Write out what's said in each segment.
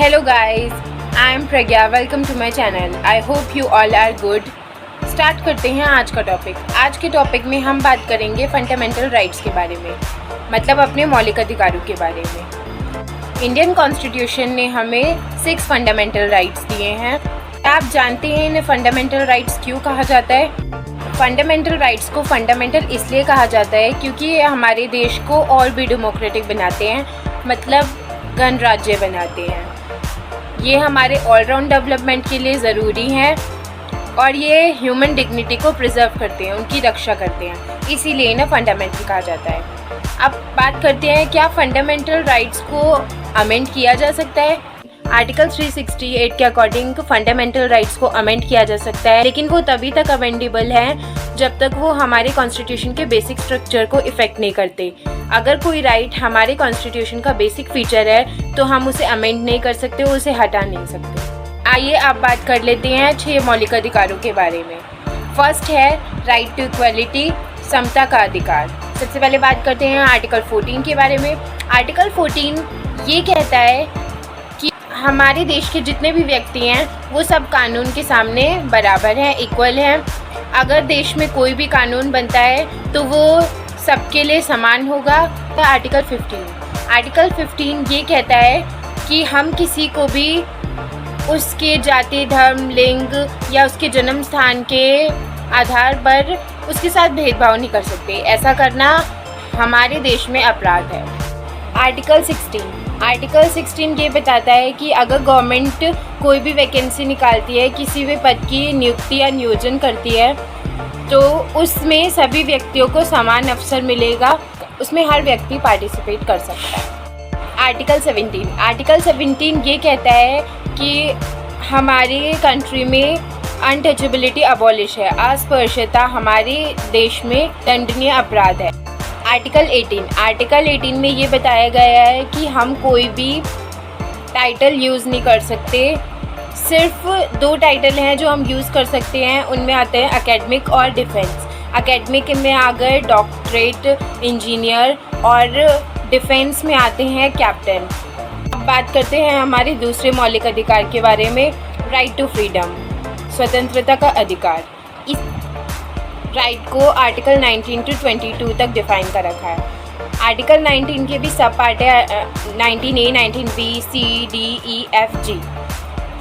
Hello guys, I am Pragya. Welcome to my channel. I hope you all are good. Start करते हैं आज का topic. आज के टॉपिक में हम बात करेंगे फंडामेंटल राइट्स के बारे में, मतलब अपने मौलिक अधिकारों के बारे में। इंडियन कॉन्स्टिट्यूशन ने हमें 6 फंडामेंटल राइट्स दिए हैं। आप जानते हैं इन्हें फंडामेंटल राइट्स क्यों कहा जाता है? फंडामेंटल राइट्स को फंडामेंटल इसलिए कहा जाता है क्योंकि ये हमारे देश को और भी डेमोक्रेटिक बनाते हैं, मतलब गणराज्य बनाते हैं। ये हमारे ऑलराउंड डेवलपमेंट के लिए ज़रूरी हैं और ये ह्यूमन डिग्निटी को प्रिजर्व करते हैं, उनकी रक्षा करते हैं, इसीलिए इन्हें फंडामेंटल कहा जाता है। अब बात करते हैं क्या फंडामेंटल राइट्स को अमेंड किया जा सकता है। आर्टिकल 368 के अकॉर्डिंग फंडामेंटल राइट्स को अमेंड किया जा सकता है, लेकिन वो तभी तक अमेंडेबल है जब तक वो हमारे कॉन्स्टिट्यूशन के बेसिक स्ट्रक्चर को इफ़ेक्ट नहीं करते। अगर कोई राइट हमारे कॉन्स्टिट्यूशन का बेसिक फीचर है तो हम उसे अमेंड नहीं कर सकते, उसे हटा नहीं सकते। आइए अब बात कर लेते हैं 6 मौलिक अधिकारों के बारे में। फर्स्ट है राइट टू इक्वलिटी, समता का अधिकार। सबसे पहले बात करते हैं आर्टिकल 14 के बारे में। आर्टिकल 14 ये कहता है कि हमारे देश के जितने भी व्यक्ति हैं वो सब कानून के सामने बराबर हैं, इक्वल हैं। अगर देश में कोई भी कानून बनता है तो वो सबके लिए समान होगा। आर्टिकल 15 ये कहता है कि हम किसी को भी उसके जाति, धर्म, लिंग या उसके जन्म स्थान के आधार पर उसके साथ भेदभाव नहीं कर सकते। ऐसा करना हमारे देश में अपराध है। आर्टिकल 16 ये बताता है कि अगर गवर्नमेंट कोई भी वैकेंसी निकालती है, किसी भी पद की नियुक्ति या नियोजन करती है, तो उसमें सभी व्यक्तियों को समान अवसर मिलेगा, उसमें हर व्यक्ति पार्टिसिपेट कर सकता है। आर्टिकल 17 ये कहता है कि हमारी कंट्री में अनटचेबिलिटी अबॉलिश है, अस्पृश्यता हमारे देश में दंडनीय अपराध है। आर्टिकल 18 में ये बताया गया है कि हम कोई भी टाइटल यूज़ नहीं कर सकते। सिर्फ 2 टाइटल हैं जो हम यूज़ कर सकते हैं, उनमें आते हैं एकेडमिक और डिफेंस। एकेडमिक में आ गए डॉक्टरेट, इंजीनियर, और डिफेंस में आते हैं कैप्टन। अब बात करते हैं हमारे दूसरे मौलिक अधिकार के बारे में, राइट टू फ्रीडम, स्वतंत्रता का अधिकार। इस राइट को आर्टिकल 19 to 22 तक डिफाइन कर रखा है। आर्टिकल 19 के भी सब पार्ट है, 19A, 19B, C, D, E, F, G।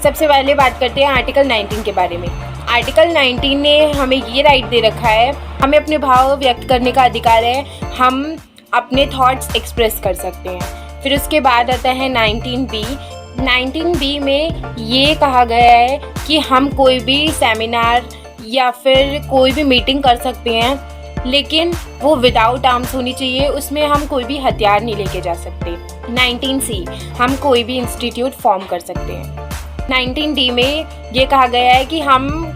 सबसे पहले बात करते हैं आर्टिकल 19 के बारे में। आर्टिकल 19 ने हमें ये राइट दे रखा है, हमें अपने भाव व्यक्त करने का अधिकार है, हम अपने थॉट्स एक्सप्रेस कर सकते हैं। फिर उसके बाद आता है 19B में ये कहा गया है कि हम कोई भी सेमिनार या फिर कोई भी मीटिंग कर सकते हैं, लेकिन वो विदाउट आर्म्स होनी चाहिए, उसमें हम कोई भी हथियार नहीं लेके जा सकते। 19C हम कोई भी इंस्टीट्यूट फॉर्म कर सकते हैं। 19D में ये कहा गया है कि हम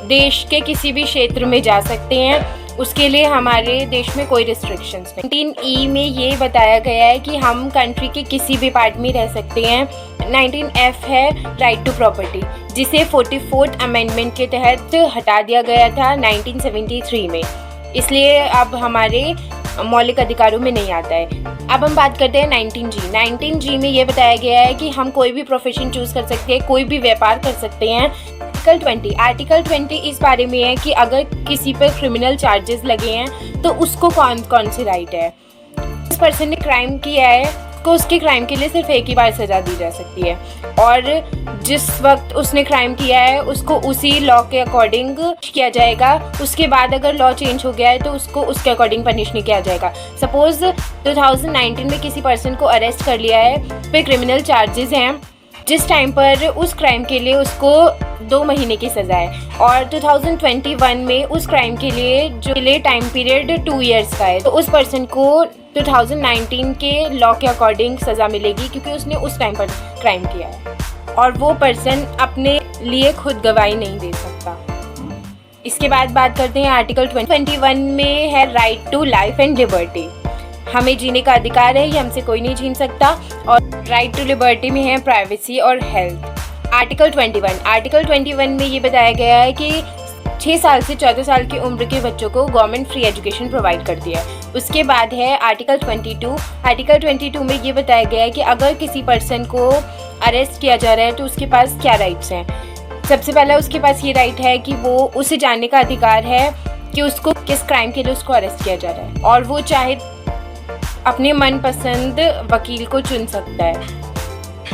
देश के किसी भी क्षेत्र में जा सकते हैं, उसके लिए हमारे देश में कोई रिस्ट्रिक्शंस नहीं। 19E में ये बताया गया है कि हम कंट्री के किसी भी पार्ट में रह सकते हैं। 19F है राइट टू प्रॉपर्टी, जिसे 44th अमेंडमेंट के तहत हटा दिया गया था 1973 में, इसलिए अब हमारे मौलिक अधिकारों में नहीं आता है। अब हम बात करते हैं 19G में ये बताया गया है कि हम कोई भी प्रोफेशन चूज़ कर सकते हैं, कोई भी व्यापार कर सकते हैं। आर्टिकल 20 इस बारे में है कि अगर किसी पर क्रिमिनल चार्जेस लगे हैं तो उसको कौन सी राइट है। जिस पर्सन ने क्राइम किया है तो उसके क्राइम के लिए सिर्फ एक ही बार सज़ा दी जा सकती है, और जिस वक्त उसने क्राइम किया है उसको उसी लॉ के अकॉर्डिंग किया जाएगा। उसके बाद अगर लॉ चेंज हो गया है तो उसको उसके अकॉर्डिंग पनिश नहीं किया जाएगा। सपोज़ 2019 में किसी पर्सन को अरेस्ट कर लिया है, पे क्रिमिनल चार्जेस हैं, जिस टाइम पर उस क्राइम के लिए उसको 2 महीने की सज़ा है, और 2021 में उस क्राइम के लिए जो टाइम पीरियड 2 इयर्स का है, तो उस पर्सन को 2019 के लॉ के अकॉर्डिंग सज़ा मिलेगी क्योंकि उसने उस टाइम पर क्राइम किया है, और वो पर्सन अपने लिए खुद गवाही नहीं दे सकता। इसके बाद बात करते हैं आर्टिकल 21 में है right to life and liberty, हमें जीने का अधिकार है, ये हमसे कोई नहीं छीन सकता। और राइट टू लिबर्टी में है प्राइवेसी और हेल्थ। आर्टिकल 21 में ये बताया गया है कि 6 साल से 14 साल की उम्र के बच्चों को गवर्नमेंट फ्री एजुकेशन प्रोवाइड करती है। उसके बाद है आर्टिकल 22। आर्टिकल 22 में ये बताया गया है कि अगर किसी पर्सन को अरेस्ट किया जा रहा है तो उसके पास क्या राइट्स हैं। सबसे पहला उसके पास ये राइट है कि वो उसे जानने का अधिकार है कि उसको किस क्राइम के लिए उसको अरेस्ट किया जा रहा है, और वो चाहे अपने मनपसंद वकील को चुन सकता है।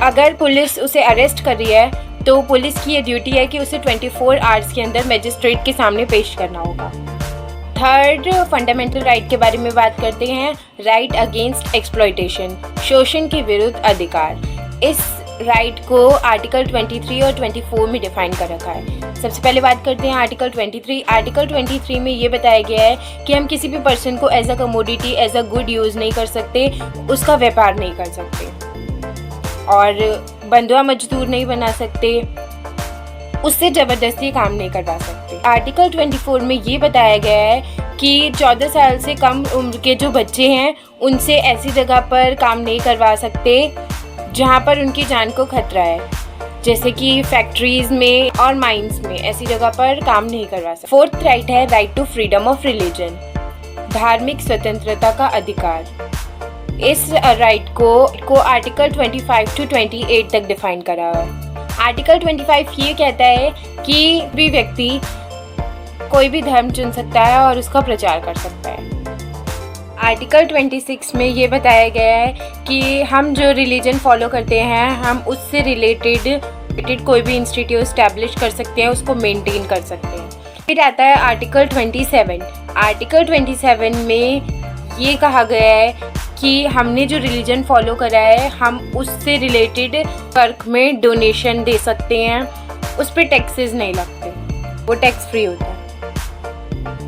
अगर पुलिस उसे अरेस्ट कर रही है तो पुलिस की ये ड्यूटी है कि उसे 24 आवर्स के अंदर मजिस्ट्रेट के सामने पेश करना होगा। थर्ड फंडामेंटल राइट के बारे में बात करते हैं, राइट अगेंस्ट एक्सप्लॉयटेशन, शोषण के विरुद्ध अधिकार। इस राइट को आर्टिकल 23 और 24 में डिफाइन कर रखा है। सबसे पहले बात करते हैं आर्टिकल 23। आर्टिकल 23 में ये बताया गया है कि हम किसी भी पर्सन को as a commodity, as a good use नहीं कर सकते, उसका व्यापार नहीं कर सकते और बंधुआ मजदूर नहीं बना सकते, उससे ज़बरदस्ती काम नहीं करवा सकते। आर्टिकल 24 में ये बताया गया है कि 14 साल से कम उम्र के जो बच्चे हैं उनसे ऐसी जगह पर काम नहीं करवा सकते जहाँ पर उनकी जान को खतरा है, जैसे कि फैक्ट्रीज़ में और माइंस में, ऐसी जगह पर काम नहीं करवा सकते। फोर्थ राइट है right to freedom of religion, धार्मिक स्वतंत्रता का अधिकार। इस राइट को आर्टिकल 25 to 28 तक डिफाइन करा हुआ है। आर्टिकल 25 ये कहता है कि भी व्यक्ति कोई भी धर्म चुन सकता है और उसका प्रचार कर सकता है। आर्टिकल 26 में ये बताया गया है कि हम जो रिलीजन फॉलो करते हैं हम उससे रिलेटेड कोई भी इंस्टीट्यूट इस्टेब्लिश कर सकते हैं, उसको मेंटेन कर सकते हैं। फिर आता है आर्टिकल 27। आर्टिकल 27 में ये कहा गया है कि हमने जो रिलीजन फॉलो करा है हम उससे रिलेटेड वर्क में डोनेशन दे सकते हैं, उस पर टैक्सेस नहीं लगते, वो टैक्स फ्री होता है।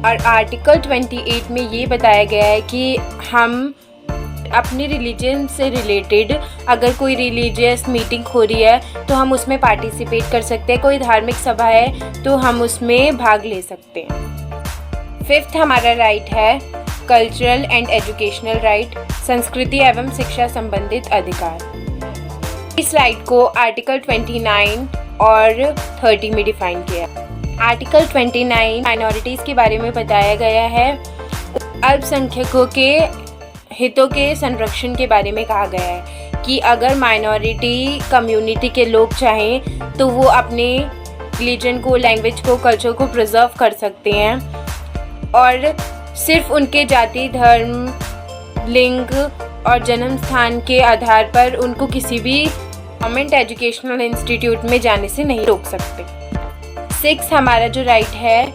और आर्टिकल 28 में ये बताया गया है कि हम अपने रिलीजन से रिलेटेड अगर कोई रिलीजियस मीटिंग हो रही है तो हम उसमें पार्टिसिपेट कर सकते हैं, कोई धार्मिक सभा है तो हम उसमें भाग ले सकते हैं। फिफ्थ हमारा राइट है कल्चरल एंड एजुकेशनल राइट, संस्कृति एवं शिक्षा संबंधित अधिकार। इस राइट को आर्टिकल 29 और 30 में डिफाइन किया। आर्टिकल 29 माइनॉरिटीज़ के बारे में बताया गया है, अल्पसंख्यकों के हितों के संरक्षण के बारे में कहा गया है कि अगर माइनॉरिटी कम्युनिटी के लोग चाहें तो वो अपने रिलीजन को, लैंग्वेज को, कल्चर को प्रिजर्व कर सकते हैं और सिर्फ उनके जाति, धर्म, लिंग और जन्म स्थान के आधार पर उनको किसी भी गवर्नमेंट एजुकेशनल इंस्टीट्यूट में जाने से नहीं रोक सकते। 6 हमारा जो राइट है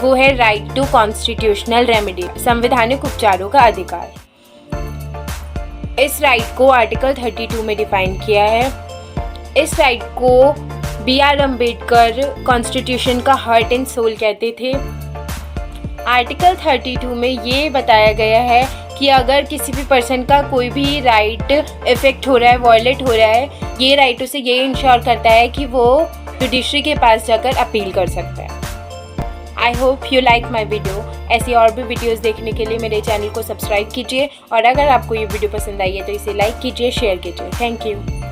वो है राइट टू कॉन्स्टिट्यूशनल रेमेडी, संवैधानिक उपचारों का अधिकार। इस राइट को आर्टिकल 32 में डिफाइन किया है। इस राइट को B.R. अम्बेडकर कॉन्स्टिट्यूशन का हार्ट एंड सोल कहते थे। आर्टिकल 32 में ये बताया गया है कि अगर किसी भी पर्सन का कोई भी राइट इफेक्ट हो रहा है, वॉयलेट हो रहा है, ये राइट उसे ये इंश्योर करता है कि वो जुडिशरी के पास जाकर अपील कर सकता है। I hope you like my video. ऐसी और भी वीडियोस देखने के लिए मेरे चैनल को सब्सक्राइब कीजिए और अगर आपको ये वीडियो पसंद आई है तो इसे लाइक कीजिए, शेयर कीजिए। Thank you.